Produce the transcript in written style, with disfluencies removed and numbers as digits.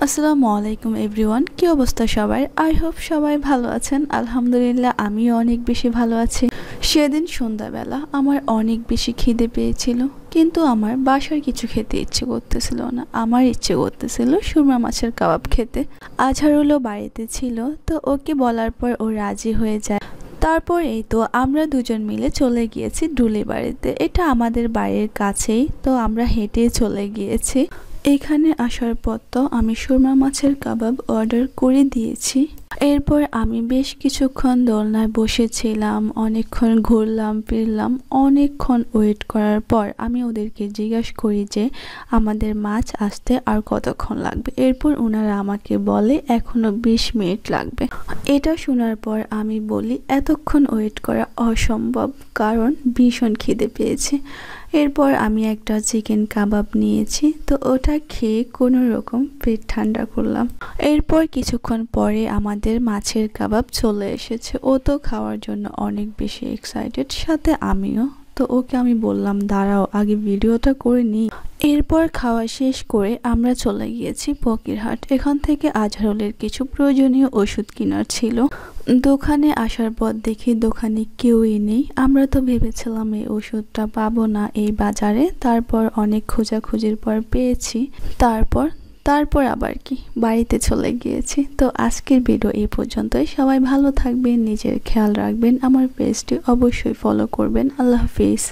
আসসালামু আলাইকুম এভরিওয়ান, কি অবস্থা সবার? আই হোপ সবাই ভালো আছেন। আলহামদুলিল্লাহ আমিও অনেক বেশি ভালো আছি। সেদিন সন্ধ্যাবেলা আমার অনেক বেশি খিদে পেয়েছিল, কিন্তু আমার বাসার কিছু খেতে ইচ্ছে করতেছিল না। আমার ইচ্ছে করতেছিল সুরমা মাছের কাবাব খেতে। আজহারুলও বাড়িতে ছিল, তো ওকে বলার পর ও রাজি হয়ে যায়। তারপর এই তো আমরা দুজন মিলে চলে গিয়েছি ডুলি বাড়িতে। এটা আমাদের বাড়ির কাছেই, তো আমরা হেঁটে চলে গিয়েছি। এখানে আসার পর তো আমি সুরমা মাছের কাবাব অর্ডার করে দিয়েছি। এরপর আমি বেশ কিছুক্ষণ দোলনায় বসেছিলাম, অনেকক্ষণ ঘুরলাম ফিরলাম। অনেকক্ষণ ওয়েট করার পর আমি ওদেরকে জিজ্ঞাসা করি যে আমাদের মাছ আসতে আর কতক্ষণ লাগবে। এরপর ওনারা আমাকে বলে এখনো 20 মিনিট লাগবে। এটা শোনার পর আমি বলি এতক্ষণ ওয়েট করা অসম্ভব, কারণ ভীষণ খিদে পেয়েছে। এরপর আমি একটা চিকেন কাবাব নিয়েছি, তো ওটা খেয়ে কোনো রকম পেট ঠান্ডা করলাম। এরপর কিছুক্ষণ পরে আমাদের মাছের কাবাব চলে এসেছে। ও তো খাওয়ার জন্য অনেক বেশি এক্সাইটেড, সাথে আমিও। তো ওকে আমি বললাম দাঁড়াও আগে ভিডিওটা করে নিই। এরপর খাওয়া শেষ করে আমরা চলে গিয়েছি ফকিরহাট। এখান থেকে আজহারুলের কিছু প্রয়োজনীয় ওষুধ কেনার ছিল। দোকানে আসার পর দেখি দোকানে কেউই নেই। আমরা তো ভেবেছিলাম এই ওষুধটা পাবো না এই বাজারে। তারপর অনেক খোঁজাখুঁজির পর পেয়েছি। তারপর আবার কি বাড়িতে চলে গিয়েছি। তো আজকের ভিডিও এই পর্যন্তই। সবাই ভালো থাকবেন, নিজের খেয়াল রাখবেন, আমার পেজটি অবশ্যই ফলো করবেন। আল্লাহ হাফিজ।